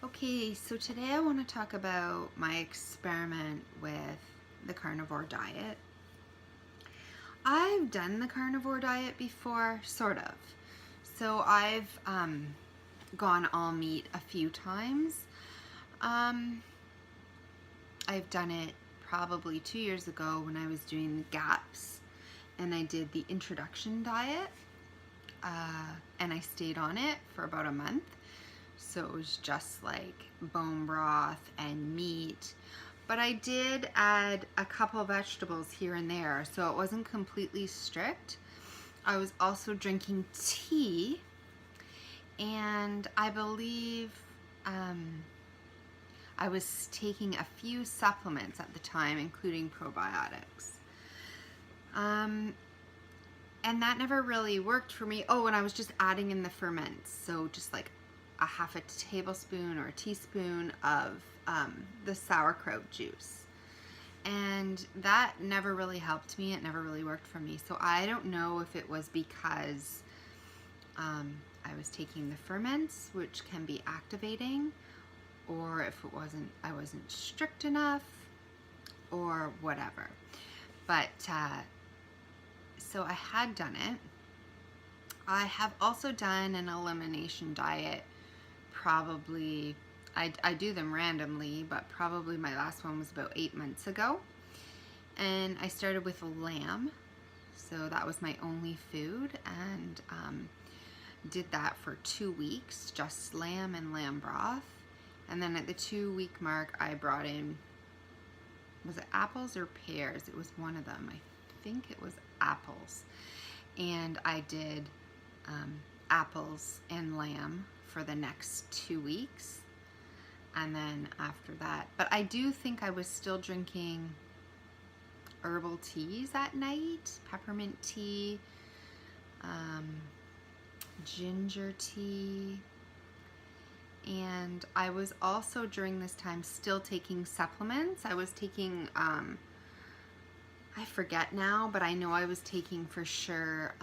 Okay, so today I want to talk about my experiment with the carnivore diet. I've done the carnivore diet before, sort of. So I've gone all meat a few times. Um, I've done it probably 2 years ago when I was doing the GAPS, and I did the introduction diet, and I stayed on it for about a month. So it was just like bone broth and meat. But I did add a couple vegetables here and there, so it wasn't completely strict. I was also drinking tea, and I believe I was taking a few supplements at the time, including probiotics. And that never really worked for me. Oh, and I was just adding in the ferments, so just like a half a tablespoon or a teaspoon of the sauerkraut juice. And that never really helped me. It never really worked for me. So I don't know if it was because I was taking the ferments, which can be activating, or if it wasn't, I wasn't strict enough, or whatever. But so I had done it. I have also done an elimination diet. Probably, I do them randomly, but probably my last one was about 8 months ago. And I started with lamb, so that was my only food, and did that for 2 weeks, just lamb and lamb broth. And then at the 2-week mark, I brought in, was it apples or pears? It was one of them. I think it was apples. And I did apples and lamb for the next 2 weeks. And then after that, but I do think I was still drinking herbal teas at night, peppermint tea, ginger tea, and I was also during this time still taking supplements. I was taking, I forget now, but I know I was taking for sure,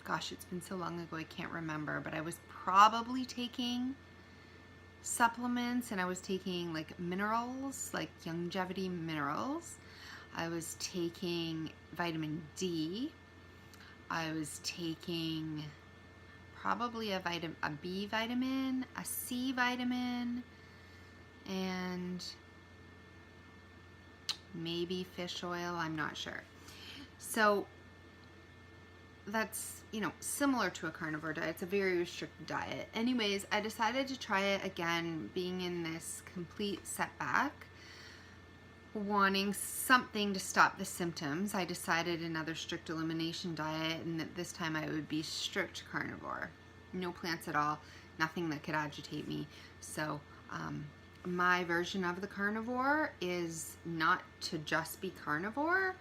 gosh, it's been so long ago I can't remember, but I was probably taking supplements, and I was taking like minerals, like longevity minerals. I was taking vitamin D. I was taking probably a B vitamin, a C vitamin, and maybe fish oil, I'm not sure. So that's, similar to a carnivore diet. It's a very restricted diet. Anyways, I decided to try it again, being in this complete setback, wanting something to stop the symptoms. I decided another strict elimination diet, and that this time I would be strict carnivore. No plants at all, nothing that could agitate me. So my version of the carnivore is not to just be carnivore,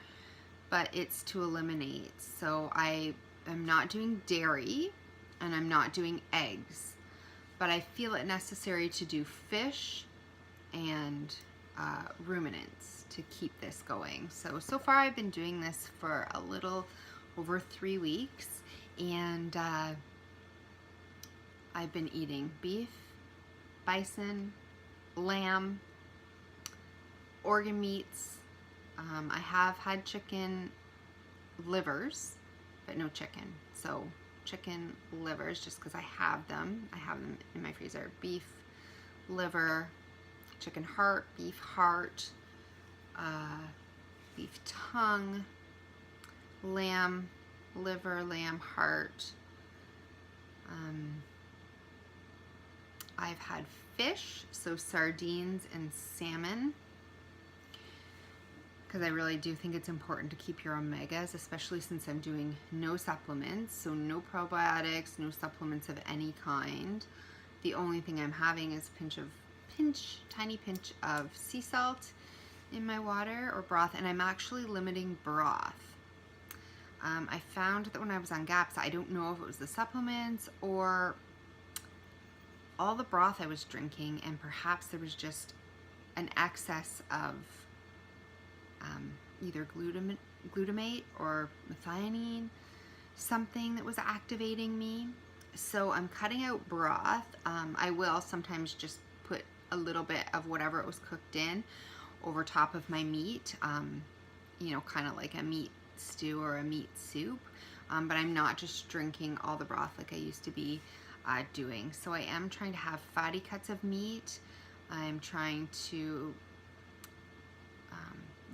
but it's to eliminate. So I am not doing dairy, and I'm not doing eggs, but I feel it necessary to do fish and ruminants to keep this going. So far I've been doing this for a little over 3 weeks, and I've been eating beef, bison, lamb, organ meats. I have had chicken livers, but no chicken. So chicken livers, just because I have them. I have them in my freezer. Beef liver, chicken heart, beef tongue, lamb liver, lamb heart. I've had fish, so sardines and salmon, because I really do think it's important to keep your omegas, especially since I'm doing no supplements, so no probiotics, no supplements of any kind. The only thing I'm having is tiny pinch of sea salt in my water or broth, and I'm actually limiting broth. I found that when I was on GAPS, I don't know if it was the supplements or all the broth I was drinking, and perhaps there was just an excess of either glutamate or methionine, something that was activating me. So I'm cutting out broth. I will sometimes just put a little bit of whatever it was cooked in over top of my meat, you know, kind of like a meat stew or a meat soup. But I'm not just drinking all the broth like I used to be doing. So I am trying to have fatty cuts of meat. I'm trying to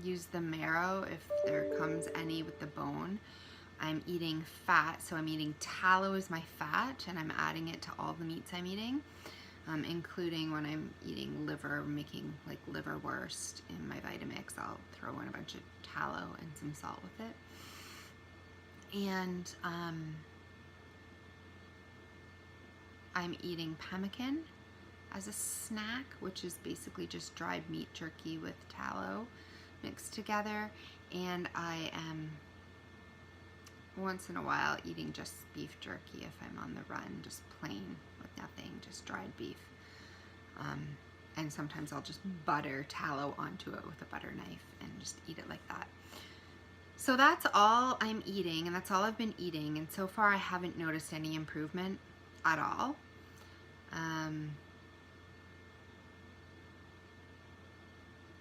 use the marrow if there comes any with the bone. I'm eating fat, so I'm eating tallow as my fat, and I'm adding it to all the meats I'm eating, including when I'm eating liver, making like liverwurst in my Vitamix. I'll throw in a bunch of tallow and some salt with it. And I'm eating pemmican as a snack, which is basically just dried meat jerky with tallow mixed together. And I am once in a while eating just beef jerky if I'm on the run, just plain with nothing, just dried beef. And sometimes I'll just butter tallow onto it with a butter knife and just eat it like that. So that's all I'm eating, and that's all I've been eating, and so far I haven't noticed any improvement at all.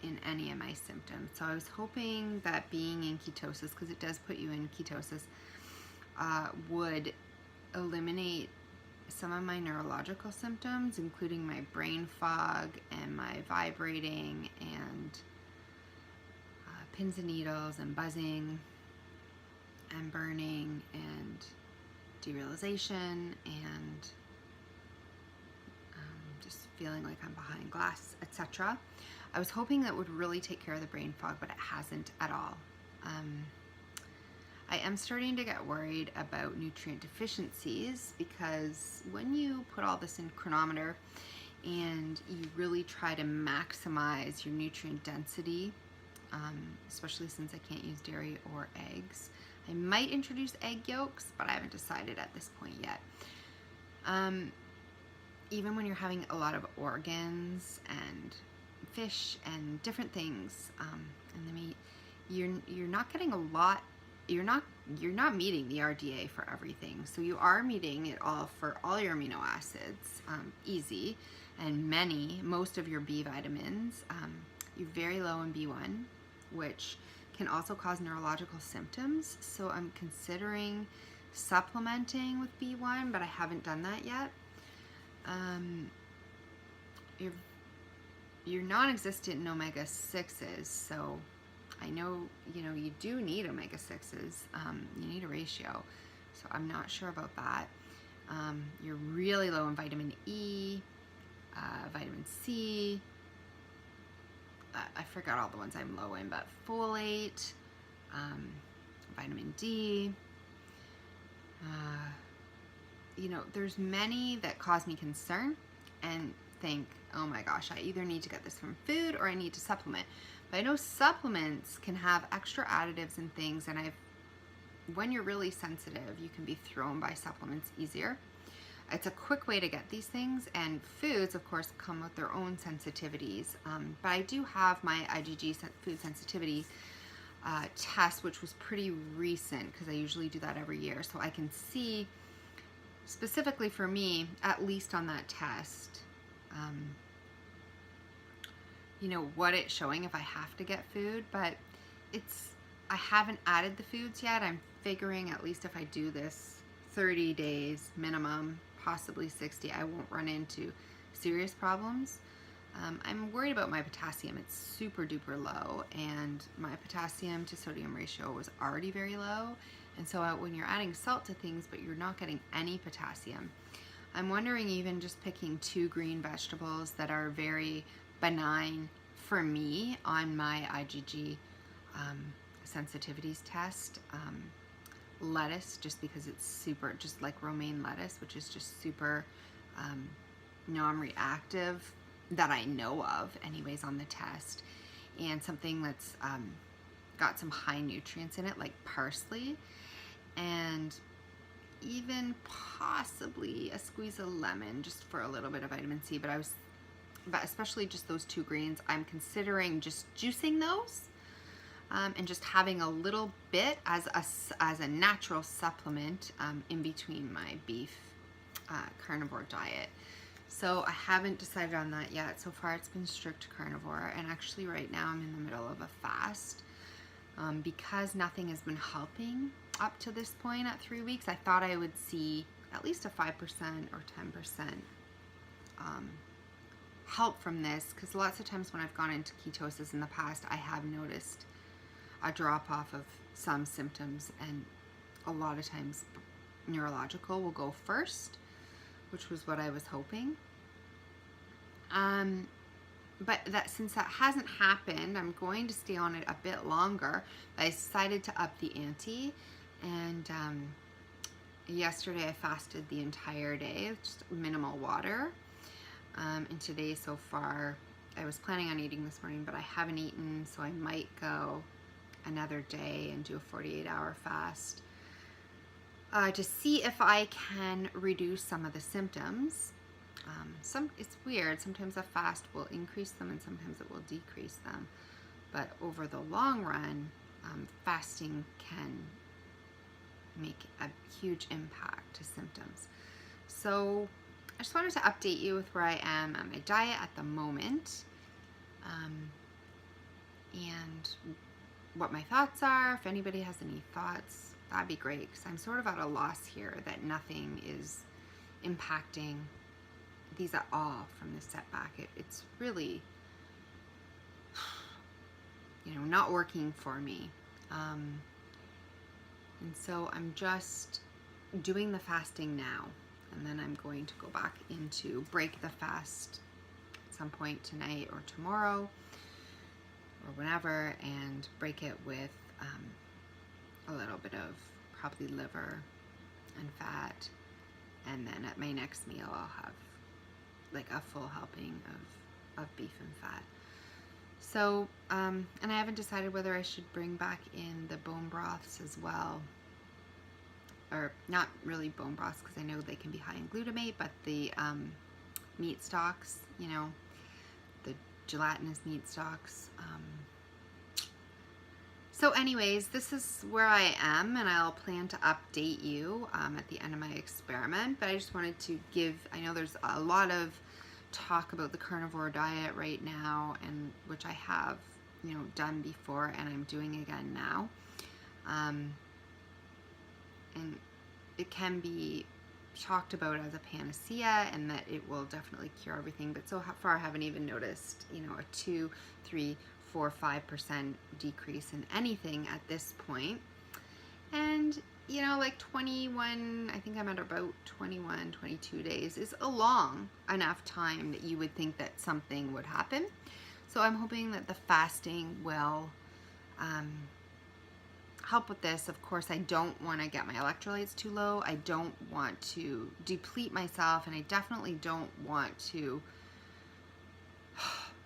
In any of my symptoms. So I was hoping that being in ketosis, because it does put you in ketosis, would eliminate some of my neurological symptoms, including my brain fog and my vibrating and pins and needles and buzzing and burning and derealization and just feeling like I'm behind glass, etc. I was hoping that would really take care of the brain fog, but it hasn't at all. I am starting to get worried about nutrient deficiencies, because when you put all this in Chronometer and you really try to maximize your nutrient density, especially since I can't use dairy or eggs, I might introduce egg yolks, but I haven't decided at this point yet. Even when you're having a lot of organs and fish and different things in the meat, you're not getting a lot. You're not meeting the RDA for everything. So you are meeting it all for all your amino acids, easy, and most of your B vitamins. You're very low in B1, which can also cause neurological symptoms. So I'm considering supplementing with B1, but I haven't done that yet. You're non-existent in omega-6s, so I know, you do need omega-6s. You need a ratio, so I'm not sure about that. You're really low in vitamin E, vitamin C. I forgot all the ones I'm low in, but folate, vitamin D. There's many that cause me concern and think, oh my gosh, I either need to get this from food or I need to supplement. But I know supplements can have extra additives and things, and when you're really sensitive, you can be thrown by supplements easier. It's a quick way to get these things, and foods, of course, come with their own sensitivities. But I do have my IgG food sensitivity test, which was pretty recent, because I usually do that every year. So I can see, specifically for me, at least on that test, what it's showing if I have to get food. But I haven't added the foods yet. I'm figuring at least if I do this 30 days minimum, possibly 60, I won't run into serious problems. I'm worried about my potassium. It's super duper low, and my potassium to sodium ratio was already very low. And so when you're adding salt to things but you're not getting any potassium, I'm wondering even just picking 2 green vegetables that are very benign for me on my IgG sensitivities test. Lettuce, just because it's super, just like romaine lettuce, which is just super non-reactive, that I know of anyways on the test, and something that's got some high nutrients in it, like parsley, and even possibly a squeeze of lemon just for a little bit of vitamin C. But especially just those 2 greens, I'm considering just juicing those and just having a little bit as a natural supplement in between my beef carnivore diet. So I haven't decided on that yet. So far it's been strict carnivore, and actually right now I'm in the middle of a fast. Because nothing has been helping up to this point at 3 weeks, I thought I would see at least a 5% or 10% help from this, because lots of times when I've gone into ketosis in the past, I have noticed a drop off of some symptoms, and a lot of times neurological will go first, which was what I was hoping. But that since that hasn't happened, I'm going to stay on it a bit longer. I decided to up the ante, and yesterday I fasted the entire day, just minimal water. And today so far, I was planning on eating this morning, but I haven't eaten, so I might go another day and do a 48-hour fast to see if I can reduce some of the symptoms. It's weird. Sometimes a fast will increase them and sometimes it will decrease them. But over the long run, fasting can make a huge impact to symptoms. So I just wanted to update you with where I am on my diet at the moment, and what my thoughts are. If anybody has any thoughts, that'd be great, because I'm sort of at a loss here that nothing is impacting these at all from this setback. It's really, not working for me. And so I'm just doing the fasting now, and then I'm going to go back into break the fast at some point tonight or tomorrow or whenever, and break it with a little bit of probably liver and fat, and then at my next meal I'll have like a full helping of beef and fat. So and I haven't decided whether I should bring back in the bone broths as well, or not really bone broths, because I know they can be high in glutamate, but the meat stocks, the gelatinous meat stocks. So anyways, this is where I am, and I'll plan to update you at the end of my experiment. But I just wanted to I know there's a lot of talk about the carnivore diet right now, and which I have, done before, and I'm doing again now. And it can be talked about as a panacea, and that it will definitely cure everything. But so far I haven't even noticed, a 2, 3, 4, 5% decrease in anything at this point. And like 21, I think I'm at about 21, 22 days is a long enough time that you would think that something would happen. So I'm hoping that the fasting will help with this. Of course, I don't want to get my electrolytes too low. I don't want to deplete myself, and I definitely don't want to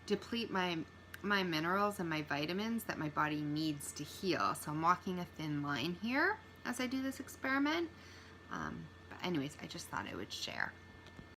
deplete my minerals and my vitamins that my body needs to heal. So I'm walking a thin line here as I do this experiment. But anyways, I just thought I would share.